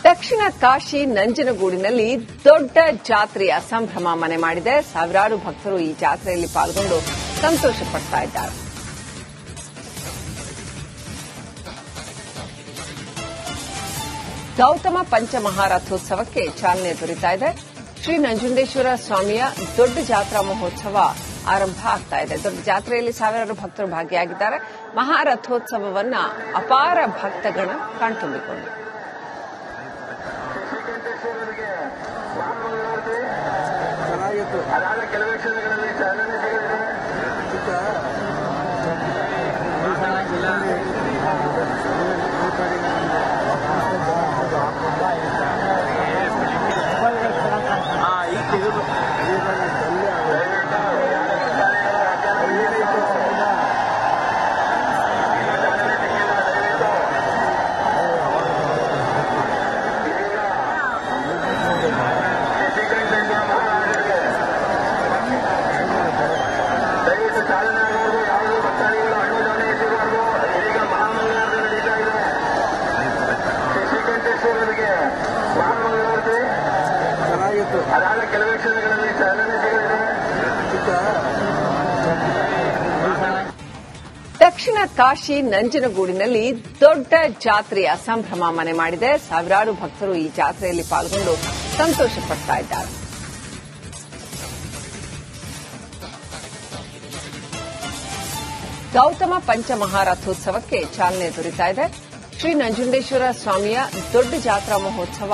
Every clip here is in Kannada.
ದಕ್ಷಿಣ ಕಾಶಿ ನಂಜನಗೂಡಿನಲ್ಲಿ ದೊಡ್ಡ ಜಾತ್ರೆಯ ಸಂಭ್ರಮ ಮನೆ ಮಾಡಿದೆ. ಸಾವಿರಾರು ಭಕ್ತರು ಈ ಜಾತ್ರೆಯಲ್ಲಿ ಪಾಲ್ಗೊಂಡು ಸಂತೋಷ ಪಡ್ತಾ ಇದ್ದಾರೆ. ಗೌತಮ ಪಂಚಮಹಾರಥೋತ್ಸವಕ್ಕೆ ಚಾಲನೆ ದೊರೆತಾ ಇದೆ. ಶ್ರೀ ನಂಜುಂಡೇಶ್ವರ ಸ್ವಾಮಿಯ ದೊಡ್ಡ ಜಾತ್ರಾ ಮಹೋತ್ಸವ ಆರಂಭ ಆಗ್ತಾ ಇದೆ. ದೊಡ್ಡ ಜಾತ್ರೆಯಲ್ಲಿ ಸಾವಿರಾರು ಭಕ್ತರು ಭಾಗಿಯಾಗಿದ್ದಾರೆ. ಮಹಾರಥೋತ್ಸವವನ್ನ ಅಪಾರ ಭಕ್ತಗಣ ಕಣ್ತುಂಬಿಕೊಂಡಿದೆ. ಕೆಲವೇ ಕ್ಷಣಗಳಲ್ಲಿ ಚಾಲನೆ ಸಿಗಲಿದೆ. ಕೆಲವೇ ಕ್ಷಣಗಳಲ್ಲಿ ಚಾಲನೆ ಸಿಗಲಿದೆ. ದಕ್ಷಿಣ ಕಾಶಿ ನಂಜನಗೂಡಿನಲ್ಲಿ ದೊಡ್ಡ ಜಾತ್ರೆಯ ಸಂಭ್ರಮ ಮನೆ ಮಾಡಿದೆ. ಸಾವಿರಾರು ಭಕ್ತರು ಈ ಜಾತ್ರೆಯಲ್ಲಿ ಪಾಲ್ಗೊಂಡು ಸಂತೋಷ ಪಡ್ತಾ ಇದ್ದಾರೆ. ಗೌತಮ ಪಂಚಮಹಾರಥೋತ್ಸವಕ್ಕೆ ಚಾಲನೆ ದೊರೆತಾ ಇದೆ. ಶ್ರೀ ನಂಜುಂಡೇಶ್ವರ ಸ್ವಾಮಿಯ ದೊಡ್ಡ ಜಾತ್ರಾ ಮಹೋತ್ಸವ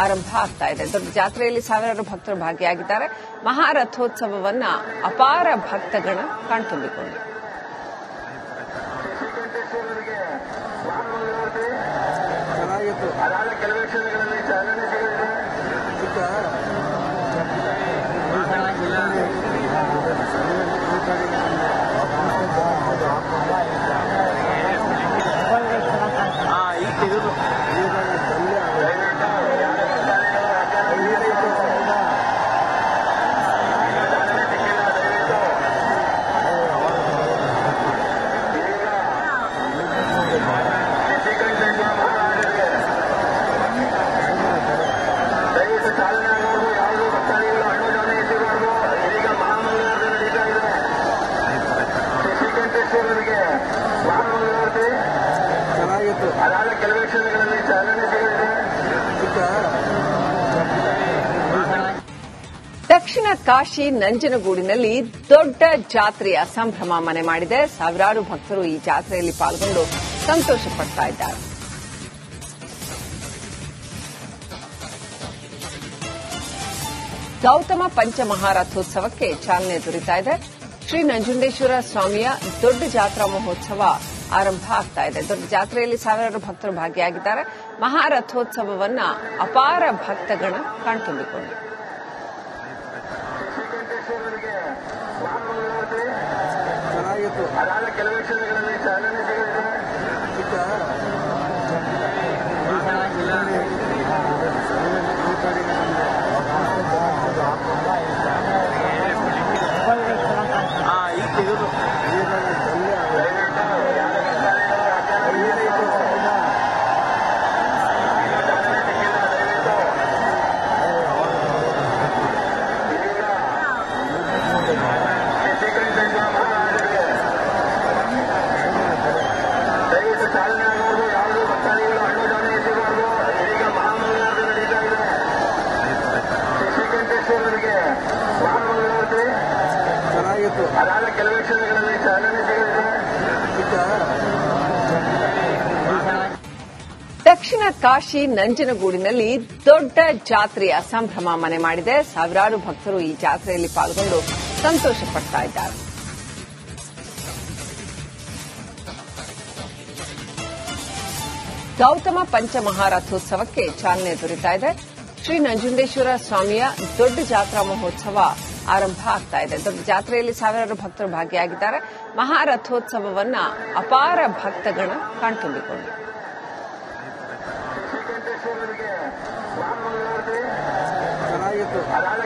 ಆರಂಭ ಆಗ್ತಾ ಇದೆ. ದೊಡ್ಡ ಜಾತ್ರೆಯಲ್ಲಿ ಸಾವಿರಾರು ಭಕ್ತರು ಭಾಗಿಯಾಗಿದ್ದಾರೆ. ಮಹಾರಥೋತ್ಸವವನ್ನ ಅಪಾರ ಭಕ್ತಗಣ ಕಣ್ತುಂಬಿಕೊಂಡಿದೆ. ಕೆಲವೇ ಕ್ಷಣಗಳಲ್ಲಿ ಚಾಲನೆ ಸಿಗಲಿದೆ. ಕೆಲವೇ ಕ್ಷಣಗಳಲ್ಲಿ ಚಾಲನೆ ಸಿಗಲಿದೆ. ದಕ್ಷಿಣ ಕಾಶಿ ನಂಜನಗೂಡಿನಲ್ಲಿ ದೊಡ್ಡ ಜಾತ್ರೆಯ ಸಂಭ್ರಮ ಮನೆ ಮಾಡಿದೆ. ಸಾವಿರಾರು ಭಕ್ತರು ಈ ಜಾತ್ರೆಯಲ್ಲಿ ಪಾಲ್ಗೊಂಡು ಸಂತೋಷ ಪಡ್ತಾ ಇದ್ದಾರೆ. ಗೌತಮ ಪಂಚಮಹಾರಥೋತ್ಸವಕ್ಕೆ ಚಾಲನೆ ದೊರೆತಾ ಇದೆ. ಶ್ರೀ ನಂಜುಂಡೇಶ್ವರ ಸ್ವಾಮಿಯ ದೊಡ್ಡ ಜಾತ್ರಾ ಮಹೋತ್ಸವ ಆರಂಭ ಆಗ್ತಾ ಇದೆ. ದೊಡ್ಡ ಜಾತ್ರೆಯಲ್ಲಿ ಸಾವಿರಾರು ಭಕ್ತರು ಭಾಗಿಯಾಗಿದ್ದಾರೆ. ಮಹಾರಥೋತ್ಸವವನ್ನ ಅಪಾರ ಭಕ್ತಗಣ ಕಣ್ತುಂಬಿಕೊಂಡಿದೆ. ಕೆಲವೇ ಕ್ಷಣಗಳಲ್ಲಿ ಚಾಲನೆ ಸಿಗಲಿದೆ. ಕೆಲವೇ ಕ್ಷಣಗಳಲ್ಲಿ ಚಾಲನೆ ಸಿಗಲಿದೆ. ದಕ್ಷಿಣ ಕಾಶಿ ನಂಜನಗೂಡಿನಲ್ಲಿ ದೊಡ್ಡ ಜಾತ್ರೆಯ ಸಂಭ್ರಮ ಮನೆ ಮಾಡಿದೆ. ಸಾವಿರಾರು ಭಕ್ತರು ಈ ಜಾತ್ರೆಯಲ್ಲಿ ಪಾಲ್ಗೊಂಡು ಸಂತೋಷ ಪಡ್ತಾ ಇದ್ದಾರೆ. ಗೌತಮ ಪಂಚಮಹಾರಥೋತ್ಸವಕ್ಕೆ ಚಾಲನೆ ದೊರೆತಾ ಇದೆ. ಶ್ರೀ ನಂಜುಂಡೇಶ್ವರ ಸ್ವಾಮಿಯ ದೊಡ್ಡ ಜಾತ್ರಾ ಮಹೋತ್ಸವ ಆರಂಭ ಆಗ್ತಾ ಇದೆ. ದೊಡ್ಡ ಜಾತ್ರೆಯಲ್ಲಿ ಸಾವಿರಾರು ಭಕ್ತರು ಭಾಗಿಯಾಗಿದ್ದಾರೆ. ಮಹಾರಥೋತ್ಸವವನ್ನ ಅಪಾರ ಭಕ್ತಗಣ ಕಣ್ತುಂಬಿಕೊಂಡಿದೆ.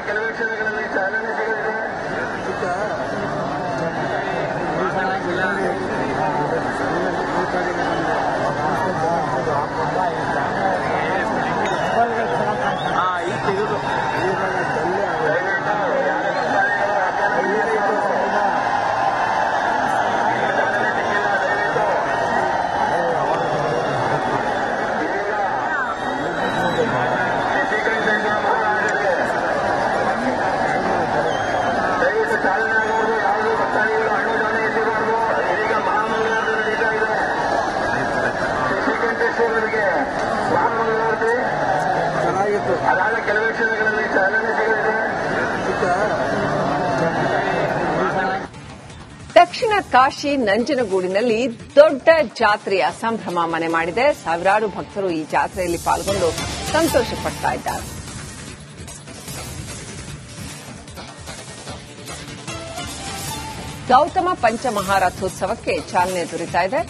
ಕೆಲವೇ ಕ್ಷಣಗಳಲ್ಲಿ ಚಾಲನೆ ಸಿಗಲಿದೆ. ದಕ್ಷಿಣ ಕಾಶಿ ನಂಜನಗೂಡಿನಲ್ಲಿ ದೊಡ್ಡ ಜಾತ್ರೆಯ ಸಂಭ್ರಮ ಮನೆ ಮಾಡಿದೆ. ಸಾವಿರಾರು ಭಕ್ತರು ಈ ಜಾತ್ರೆಯಲ್ಲಿ ಪಾಲ್ಗೊಂಡು ಸಂತೋಷ ಪಡ್ತಾ ಇದ್ದಾರೆ. ಗೌತಮ ಪಂಚಮಹಾರಥೋತ್ಸವಕ್ಕೆ ಚಾಲನೆ ದೊರೀತಾ ಇದೆ.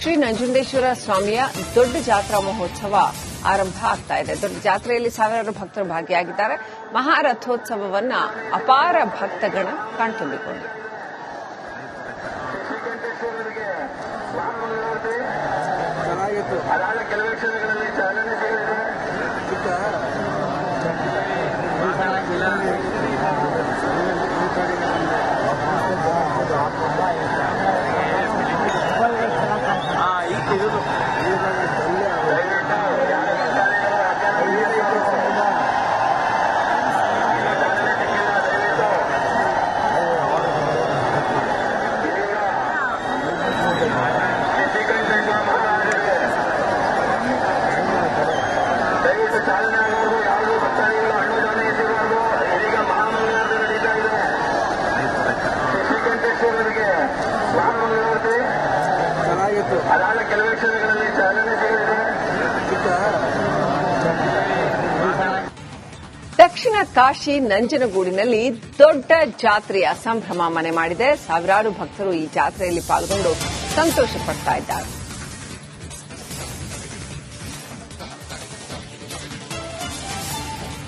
ಶ್ರೀ ನಂಜುಂಡೇಶ್ವರ ಸ್ವಾಮಿಯ ದೊಡ್ಡ ಜಾತ್ರಾ ಮಹೋತ್ಸವ ಆರಂಭ ಆಗ್ತಾ ಇದೆ. ದೊಡ್ಡ ಜಾತ್ರೆಯಲ್ಲಿ ಸಾವಿರಾರು ಭಕ್ತರು ಭಾಗಿಯಾಗಿದ್ದಾರೆ. ಮಹಾರಥೋತ್ಸವವನ್ನ ಅಪಾರ ಭಕ್ತಗಣ ಕಣ್ತುಂಬಿಕೊಂಡಿದೆ. ಚೆನ್ನಾಗಿತ್ತು. ಅದಾದ ಕೆಲವೇ ಕ್ಷಣಗಳಲ್ಲಿ ಚಾಲನೆ ಸಿಗಲಿದೆ. ಚೆನ್ನಾಗಿತ್ತು. ಅದಾದ ಕೆಲವೇ ಕ್ಷಣಗಳಲ್ಲಿ ಚಾಲನೆ ಸಿಗಲಿದೆ. ದಕ್ಷಿಣ ಕಾಶಿ ನಂಜನಗೂಡಿನಲ್ಲಿ ದೊಡ್ಡ ಜಾತ್ರೆಯ ಸಂಭ್ರಮ ಮನೆ ಮಾಡಿದೆ. ಸಾವಿರಾರು ಭಕ್ತರು ಈ ಜಾತ್ರೆಯಲ್ಲಿ ಪಾಲ್ಗೊಂಡು ಸಂತೋಷ ಪಡ್ತಾ ಇದ್ದಾರೆ.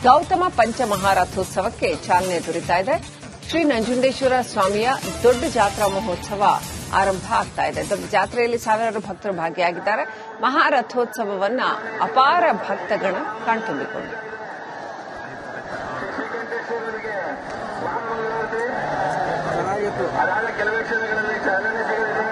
ಗೌತಮ ಪಂಚಮಹಾರಥೋತ್ಸವಕ್ಕೆ ಚಾಲನೆ ದೊರೀತಾ ಇದೆ. ಶ್ರೀ ನಂಜುಂಡೇಶ್ವರ ಸ್ವಾಮಿಯ ದೊಡ್ಡ ಜಾತ್ರಾ ಮಹೋತ್ಸವ ಆರಂಭ ಆಗ್ತಾ ಇದೆ. ದೊಡ್ಡ ಜಾತ್ರೆಯಲ್ಲಿ ಸಾವಿರಾರು ಭಕ್ತರು ಭಾಗಿಯಾಗಿದ್ದಾರೆ. ಮಹಾರಥೋತ್ಸವವನ್ನ ಅಪಾರ ಭಕ್ತಗಣ ಕಣ್ತುಂಬಿಕೊಂಡಿದೆ. ಚೆನ್ನಾಗಿತ್ತು. ಅದಾದ ಕೆಲವೇ ಕ್ಷಣಗಳಲ್ಲಿ ಚಾಲನೆ ಸಿಗಲಿದೆ.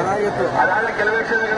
ಚೆನ್ನಾಗಿತ್ತು. ಅದಾದ ಕೆಲವೇ ಕ್ಷಣಗಳಲ್ಲಿ